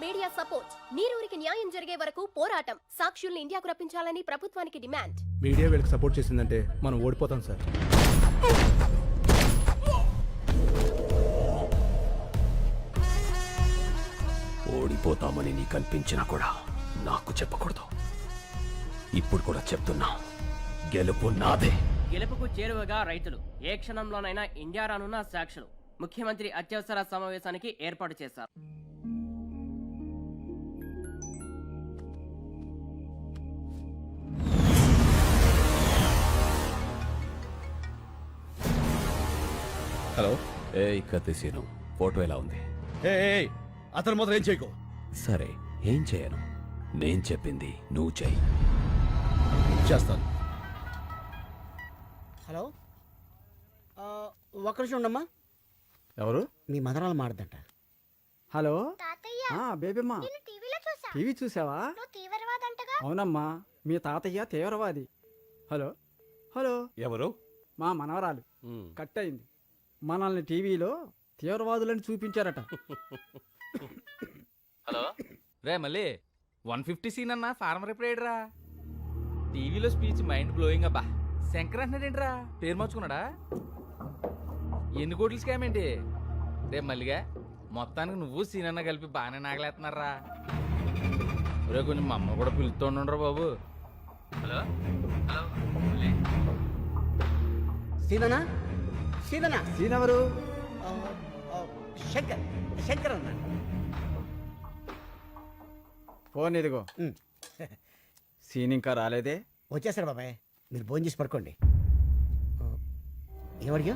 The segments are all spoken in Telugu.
Media support. నీరూరికి న్యాయం జరిగే వరకు పోరాటం. సాక్షుల్ని ఇండియాకు రప్పించాలని ప్రభుత్వానికి డిమాండ్. మీడియా వీళ్ళకి సపోర్ట్ చేసిందంటే మనం ఓడిపోతాం సార్. ఓడిపోతామని నీకు అనిపించినా కూడా నాకు చెప్పకూడదు. ఇప్పుడు కూడా చెప్తున్నా, గెలుపు నాదే. గెలుపుకు చేరువగా రైతులు. ఏ క్షణంలోనైనా ఇండియా రానున్న సాక్షులు. ముఖ్యమంత్రి అత్యవసర సమావేశానికి ఏర్పాటు చేశారు. హలో, ఏ కత్తిసీను, ఫోటో ఎలా ఉంది? అతను మాత్రం ఏం చేయకు. సరే, ఏం చేయను. నేను చెప్పింది నువ్వు చెయ్యి. చేస్తాను. హలో, ఒక్క నిమిషం ఉండమ్మా. ఎవరు? మీ మదరాలు మాడదంట. హలో తాతయ్య, బేబీమ్మా, నేను టీవీలో చూసా. టీవీ చూసావా? నువ్వు తీవ్రవాదంటగా. అవునమ్మా, మీ తాతయ్య తీవ్రవాది. హలో హలో, ఎవరు? మా మనవరాలు కట్ అయింది. మనల్ని టీవీలో తీవ్రవాదులని చూపించారట. హలో రే, మళ్ళీ 150 సీన్ అన్న ఫార్మర్ ఎప్పుడు రా? టీవీలో స్పీచ్ మైండ్ బ్లోయింగ్ అబ్బా. శంకర్ అంటున్నాడేంట్రా? పేరు మార్చుకున్నాడా? ఎన్ని కోట్లు స్కామ్ ఏంటి రే మల్లిగా? మొత్తానికి నువ్వు సీన్ అన్న కలిపి బాగానే నాగలేస్తున్నారా? రే, కొంచెం మా అమ్మ కూడా పిలుస్తుండ్రా బాబు. హలో హలో, సీననా? సీననా? సీన్ ఎవరు? శంకర్. శంకర్ అన్న. ఫోన్ ఇదిగో. సీన్ ఇంకా రాలేదే? వచ్చేసారు బాబాయ్, మీరు భోజనం చేసి పడుకోండి. ఏమడిగా?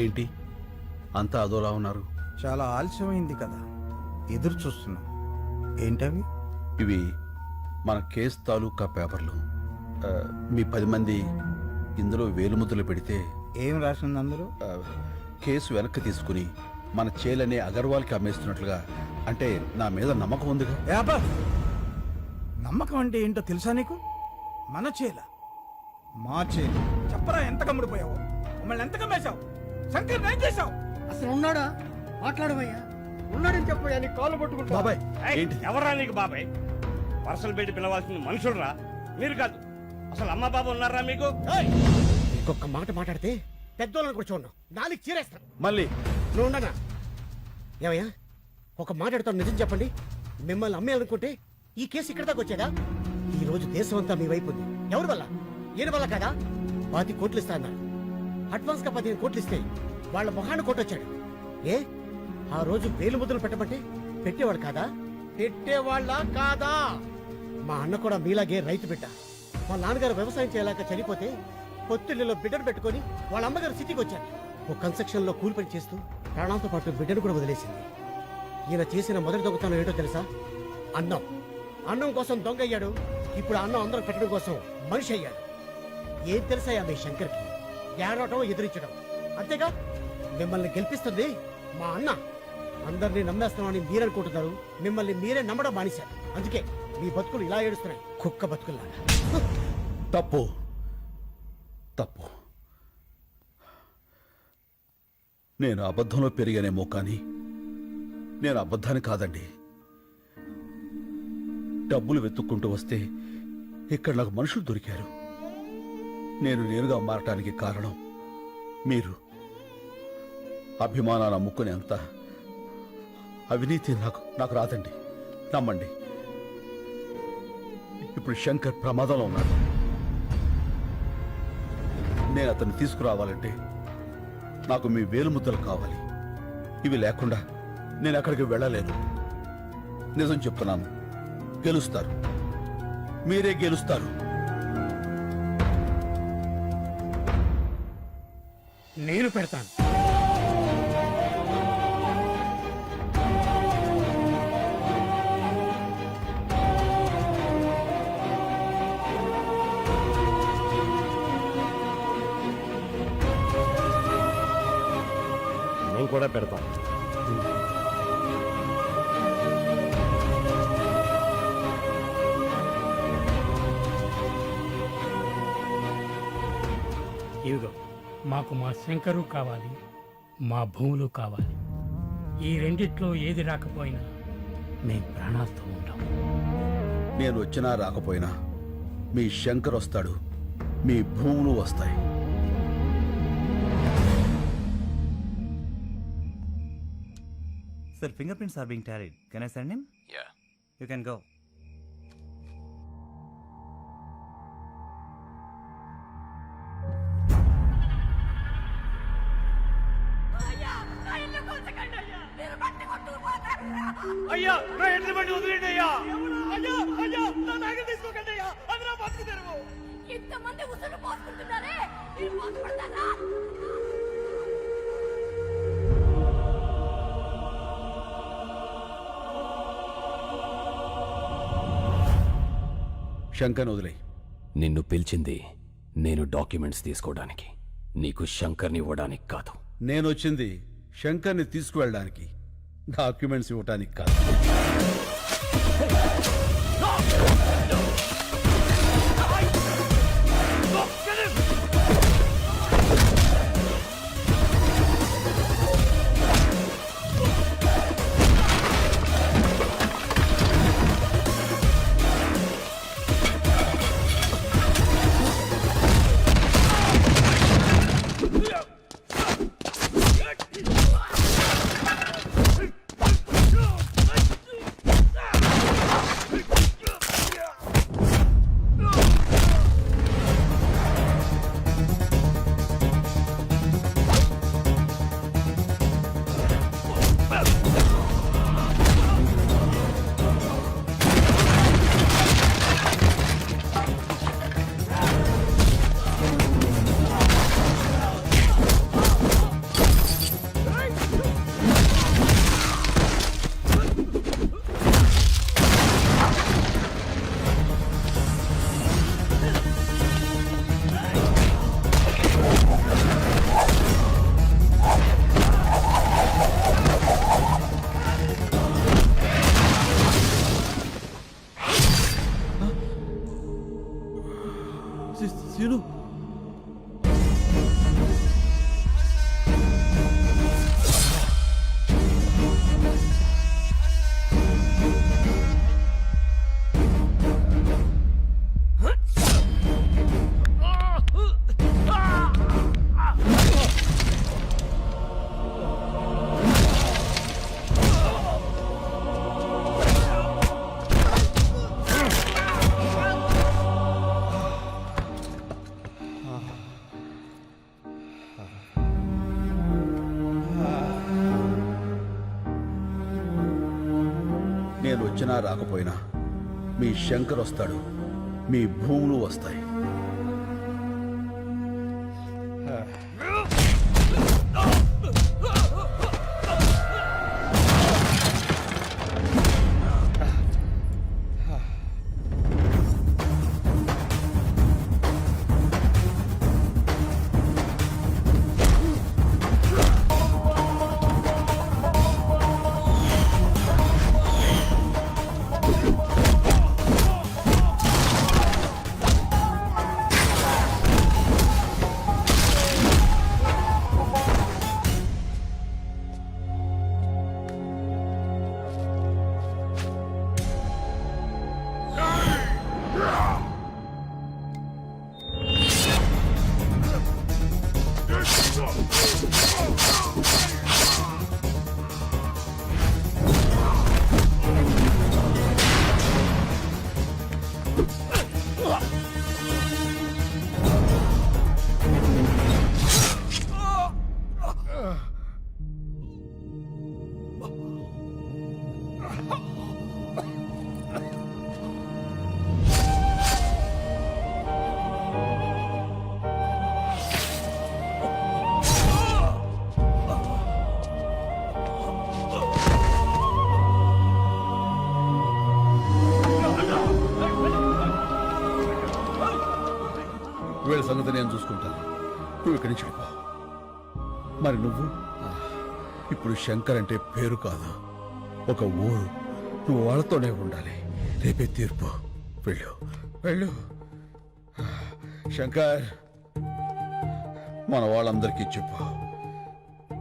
ఏంటి అంతా అదోలా ఉన్నారు? చాలా ఆలస్యమైంది కదా, ఎదురు చూస్తున్నాం. ఏంటవి? ఇవి మన కేసు తాలూకా పేపర్లు. మీ 10 మంది ఇందులో వేలుముద్రలు పెడితే ఏం రాసింది అందులో? కేసు వెనక్కి తీసుకుని మన చేలనే అగర్వాల్కి అమ్మేస్తున్నట్లుగా. అంటే నా మీద నమ్మకం ఉందిగా. నమ్మకం అంటే ఏంటో తెలుసా నీకు? మన చేల, మా చేల. చెప్పరా, ఎంత కమ్ముడిపోయావు? మమ్మల్ని ఎంత కమ్మేశావు? శంకర్ ఏం చేశావు? అసలు ఉన్నాడా? మాట్లాడమయ్యా. ఉన్నాడని చెప్పయ్యా, నీ కాళ్ళు పట్టుకుంటా. బాబాయ్, ఏంటి? ఎవరా నీకు బాబాయ్? పర్సలు పెట్టి పిలవాల్సిన మనుషులరా మీరు కాదు. అసలు అమ్మ బాబు ఉన్నారా మీకు? ఇంకొక మాట మాట్లాడితే పెద్దోళ్ళని కూడా చూడను, నాలుగు చీరేస్తాను. మళ్ళీ నువ్వు ఉండనా? ఏమయ్యా, ఒక మాట్లాడుతాను, నిజం చెప్పండి. మిమ్మల్ని అమ్మేయాలనుకుంటే ఈ కేసు ఇక్కడ దాకా వచ్చేదా? ఈ రోజు దేశం అంతా మీ వైపు ఉంది. ఎవరి వల్ల? ఈయన వల్ల కదా. 10 కోట్లు ఇస్తా అన్నారు. అడ్వాన్స్ గా 15 కోట్లు ఇస్తే వాళ్ళ మొహాన్ని కొట్టొచ్చాడు. ఏ ఆ రోజు వేలు ముద్రలు పెట్టమంటే పెట్టేవాడు కాదా? పెట్టేవాళ్ళ కాదా? మా అన్న కూడా మీలాగే రైతు బిడ్డ. మా నాన్నగారు వ్యవసాయం చేయలేక చనిపోతే పొత్తిళ్ళలో బిడ్డను పెట్టుకుని వాళ్ళ అమ్మగారు సిటీకి వచ్చారు. ఓ కన్స్ట్రక్షన్ లో కూలి పని చేస్తూ ప్రాణాలతో పాటు బిడ్డను కూడా వదిలేసింది. ఈయన చేసిన మొదటి దొంగతనం ఏంటో తెలుసా? అన్నం. అన్నం కోసం దొంగ అయ్యాడు. ఇప్పుడు అన్నం అందరం పెట్టడం కోసం మనిషి అయ్యాడు. ఏం తెలుసాయా మీ శంకర్కి? ఏడవటం, ఎదిరించడం, అంతేగా. మిమ్మల్ని గెలిపిస్తుంది మా అన్న. అందరినీ నమ్మేస్తున్నామని మీరనుకుంటున్నారు. మిమ్మల్ని మీరే నమ్మడం మానేశారు. అందుకే మీ బతుకులు ఇలా ఏడుస్తున్నాయి, కుక్క బతుకుల్లాగా. తప్పు తప్పు. నేను అబద్ధంలో పెరిగానేమో కానీ నేను అబద్ధాన్ని కాదండి. డబ్బులు వెతుక్కుంటూ వస్తే ఇక్కడ నాకు మనుషులు దొరికారు. నేను నేరుగా మారటానికి కారణం మీరు. అభిమానాన్ని అమ్ముకునేంత అవినీతి నాకు రాదండి, నమ్మండి. ఇప్పుడు శంకర్ ప్రమాదంలో ఉన్నాడు. నేను అతన్ని తీసుకురావాలంటే నాకు మీ వేలుముద్దలు కావాలి. ఇవి లేకుండా నేను అక్కడికి వెళ్ళలేను. నిజం చెప్తున్నాను, గెలుస్తారు, మీరే గెలుస్తారు. నేను పెడతాను. మేము కూడా పెడతాం. ఇవిగో మాకు మా శంకరు కావాలి, మా భూములు కావాలి. ఈ రెండిట్లో ఏది రాకపోయినా మేము ప్రాణాలతో ఉంటాం. నేను వచ్చినా రాకపోయినా మీ శంకర్ వస్తాడు, మీ భూములు వస్తాయి. Sir, fingerprints are being tallied. Can I send him? Yeah. You can go. అయ్యా నా ఎడ్ల బండి వదిలేండి అయ్యా. అయ్యా అయ్యా నా నాగలు తీసుకోకండి అయ్యా. అది నా బతుకు తెరువు. ఇంతమంది ఉసురు పోసుకుంటున్నారే, మీరు బాధపడతారా? శంకర్ వదిలే. నిన్ను పిలిచింది నేను డాక్యుమెంట్స్ తీసుకోవడానికి, నీకు శంకర్ని ఇవ్వడానికి కాదు. నేను వచ్చింది శంకర్ని తీసుకువెళ్ళడానికి, డాక్యుమెంట్స్ ఇవ్వడానికి కాదు. సీను, నేను వచ్చినా రాకపోయినా మీ శంకర్ వస్తాడు, మీ భూములు వస్తాయి. వీళ్ళ సంగతి నేను చూసుకుంటాను, నువ్వు ఇక్కడి నుంచి వెళ్ళిపో. మరి నువ్వు ఇప్పుడు శంకర్ అంటే పేరు కాదు, ఒక ఊరు. నువ్వు వాళ్ళతోనే ఉండాలి. రేపే తీర్పు. వెళ్ళు వెళ్ళు. శంకర్ మన వాళ్ళందరికీ చెప్పు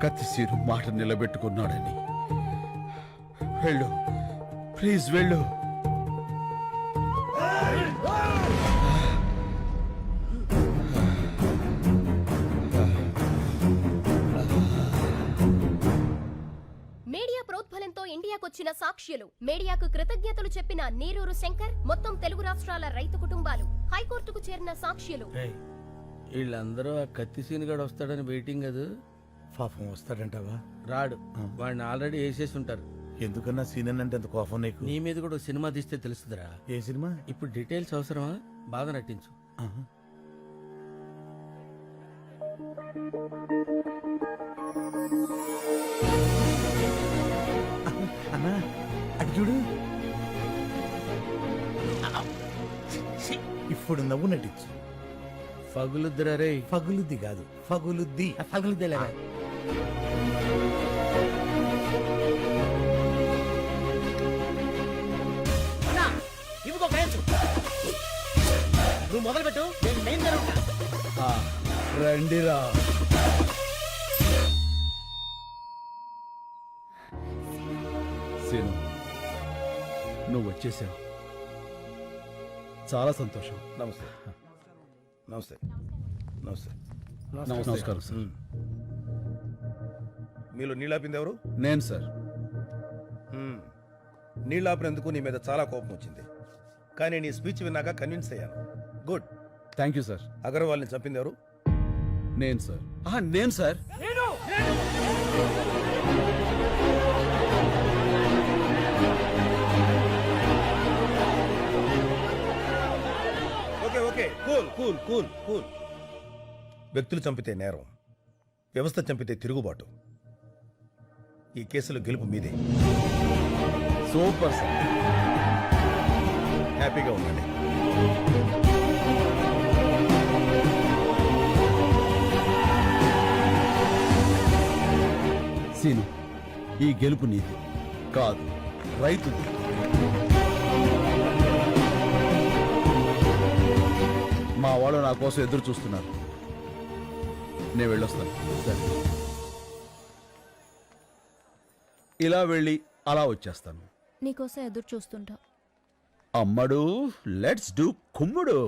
కత్తిసీరు మాట నిలబెట్టుకున్నాడని. వెళ్ళు, ప్లీజ్ వెళ్ళు. మీడియా ప్రోద్బలంతో ఇండియాకొచ్చిన సాక్ష్యులు, మీడియాకు కృతజ్ఞతలు చెప్పిన నీరూరు శంకర్, మొత్తం తెలుగు రాష్ట్రాల రైతు కుటుంబాలు, హైకోర్టుకు చేరిన సాక్ష్యులు. వీళ్ళందరూ ఆ కత్తి సీనుగాడు వస్తాడని వెయిటింగ్ అది. పాపం వస్తాడంటావా? రాడు, వాడిని ఆల్రెడీ వేసేసి ఉంటారు. ఎందుకన్నా సీనియర్ అంటే అంత కోపం నీకు? నీ మీద కూడా ఓ సినిమా తీస్తే తెలుస్తుందిరా. ఏ సినిమా? ఇప్పుడు డీటెయిల్స్ అవసరమా? బాగా నటించు. అన్నా అటు చూడు. ఇప్పుడు నవ్వు నటించు. పగులుద్దురా రే. ఫగులుద్ది కాదు, ఫగులుద్ది. పగులుద్దేలేరా. అన్నా, ఇవిగో కరెన్సీ. నువ్వు మొదలు పెట్టు, నేను మెయిన్ జరుగుతా. రండిరా. సీను, నువ్వు వచ్చేసావు. చాలా సంతోషం. నమస్తే. నమస్తే. నమస్తే. నమస్కారం సార్. మీలో నీళ్ళాపింది ఎవరు? నేను సార్. నీళ్ళాపినందుకు నీ మీద చాలా కోపం వచ్చింది, కానీ నీ స్పీచ్ విన్నాక కన్విన్స్ అయ్యాను. గుడ్. Thank you sir. అగర్వాల్ని చంపింది ఎవరు? నేను సార్. నేను sir. Okay okay, cool cool cool cool. వ్యక్తులు చంపితే నేరం, వ్యవస్థ చంపితే తిరుగుబాటు. ఈ కేసులో గెలుపు మీదే. Super sir. హ్యాపీగా ఉండండి. సీను, ఈ గెలుపు నీది కాదు, రైతుది. మా వాళ్ళు నా కోసం ఎదురు చూస్తున్నారు. నేను వెళ్ళొస్తాను. సరే. ఇలా వెళ్ళి అలా వచ్చేస్తాను. నీకోసం ఎదురు చూస్తుంటా. అమ్మడు, లెట్స్ డూ కుమ్ముడు.